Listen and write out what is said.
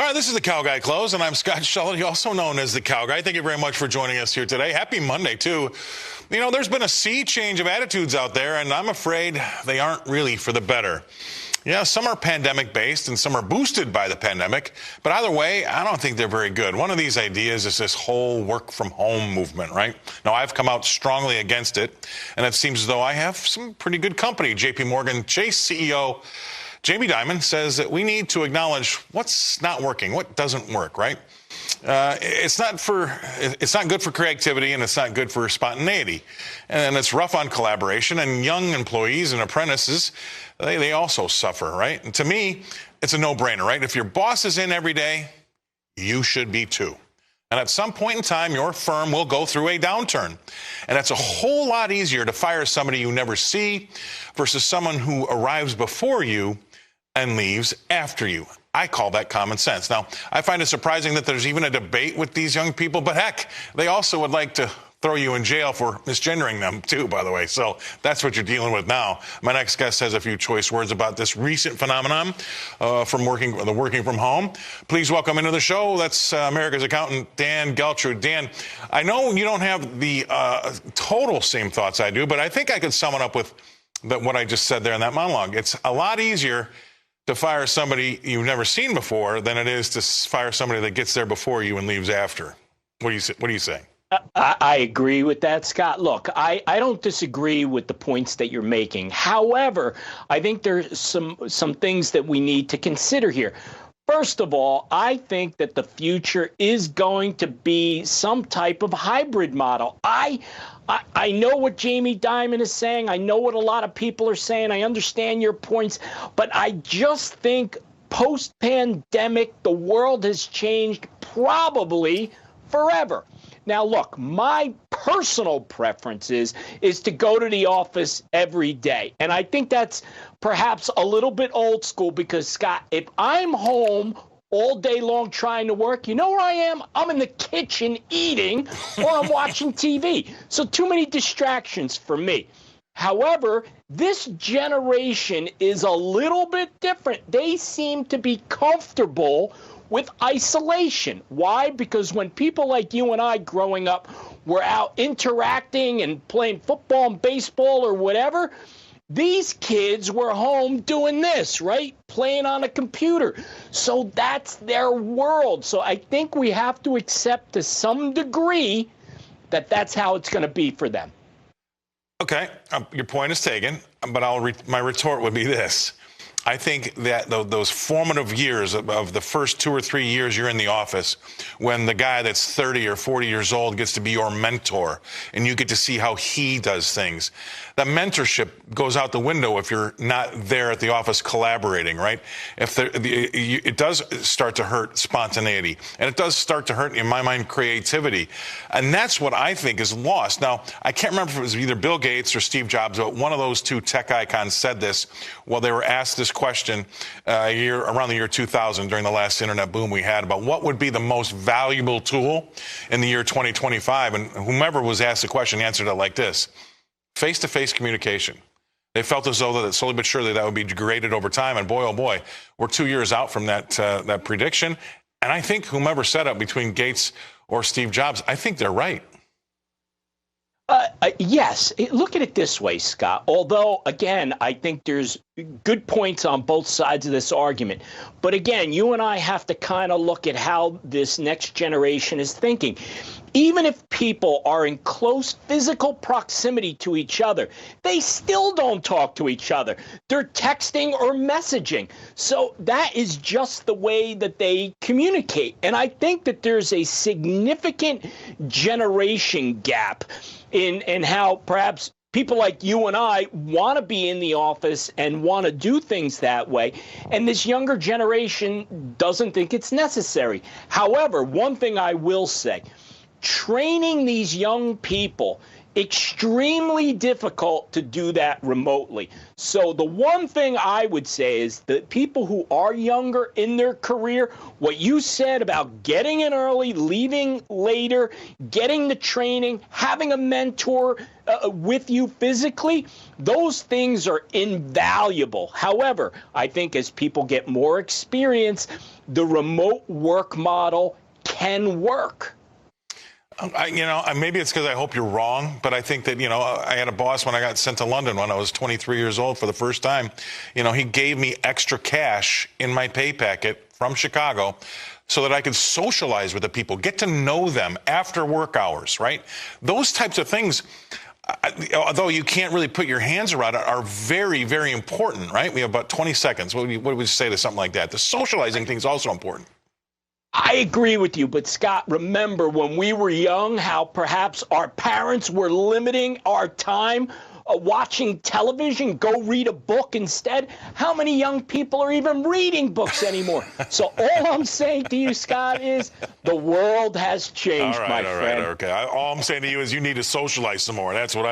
Hi, this is the Cow Guy Close, and I'm Scott Schulte, also known as the Cow Guy. Thank you very much for joining us here today. Happy Monday, too. You know, there's been a sea change of attitudes out there, and I'm afraid they aren't really for the better. Yeah, some are pandemic-based and some are boosted by the pandemic, but either way, I don't think they're very good. One of these ideas is this whole work-from-home movement, right? Now, I've come out strongly against it, and it seems as though I have some pretty good company. JP Morgan Chase CEO Jamie Dimon says that we need to acknowledge what's not working, what doesn't work, right? It's not good for creativity, and it's not good for spontaneity. And it's rough on collaboration, and young employees and apprentices, they also suffer, right? And to me, it's a no-brainer, right? If your boss is in every day, you should be too. And at some point in time, your firm will go through a downturn. And it's a whole lot easier to fire somebody you never see versus someone who arrives before you and leaves after you. I call that common sense. Now, I find it surprising that there's even a debate with these young people, but heck, they also would like to throw you in jail for misgendering them too, by the way. So that's what you're dealing with now. My next guest has a few choice words about this recent phenomenon from working from home. Please welcome into the show. That's America's accountant, Dan Geltrude. Dan, I know you don't have the total same thoughts I do, but I think I could sum it up with what I just said there in that monologue. It's a lot easier to fire somebody you've never seen before than it is to fire somebody that gets there before you and leaves after. What do you say? I agree with that, Scott. Look, I don't disagree with the points that you're making. However, I think there's some things that we need to consider here. First of all, I think that the future is going to be some type of hybrid model. I know what Jamie Dimon is saying. I know what a lot of people are saying. I understand your points. But I just think post-pandemic, the world has changed probably forever. Now, look, my personal preference is to go to the office every day. And I think that's perhaps a little bit old school because, Scott, if I'm home all day long trying to work, you know where I am? I'm in the kitchen eating or I'm watching TV. So too many distractions for me. However, this generation is a little bit different. They seem to be comfortable with isolation. Why? Because when people like you and I growing up were out interacting and playing football and baseball or whatever, these kids were home doing this, right? Playing on a computer. So that's their world. So I think we have to accept to some degree that that's how it's going to be for them. Okay, your point is taken, but my retort would be this. I think that those formative years of the first 2 or 3 years you're in the office, when the guy that's 30 or 40 years old gets to be your mentor and you get to see how he does things, that mentorship goes out the window if you're not there at the office collaborating, right? It does start to hurt spontaneity, and it does start to hurt, in my mind, creativity. And that's what I think is lost. Now, I can't remember if it was either Bill Gates or Steve Jobs, but one of those two tech icons said this while they were asked this question around the year 2000 during the last internet boom we had about what would be the most valuable tool in the year 2025. And whomever was asked the question answered it like this: face-to-face communication. They felt as though that slowly but surely that would be degraded over time. And boy, oh boy, we're 2 years out from that prediction. And I think whomever said it between Gates or Steve Jobs, I think they're right. Yes. Look at it this way, Scott. Although, again, I think there's good points on both sides of this argument. But again, you and I have to kind of look at how this next generation is thinking. Even if people are in close physical proximity to each other, they still don't talk to each other. They're texting or messaging. So that is just the way that they communicate. And I think that there's a significant generation gap in how perhaps people like you and I want to be in the office and want to do things that way. And this younger generation doesn't think it's necessary. However, one thing I will say, training these young people extremely difficult to do that remotely. So the one thing I would say is that people who are younger in their career, what you said about getting in early, leaving later, getting the training, having a mentor with you physically, those things are invaluable. However, I think as people get more experience, the remote work model can work. Maybe it's because I hope you're wrong, but I think that, I had a boss when I got sent to London when I was 23 years old for the first time. He gave me extra cash in my pay packet from Chicago so that I could socialize with the people, get to know them after work hours, right? Those types of things, although you can't really put your hands around it, are very, very important, right? We have about 20 seconds. What would you say to something like that? The socializing thing is also important. I agree with you, but Scott, remember when we were young, how perhaps our parents were limiting our time watching television, go read a book instead. How many young people are even reading books anymore? So all I'm saying to you, Scott, is the world has changed, my friend. All right, okay. All I'm saying to you is you need to socialize some more. That's what I'm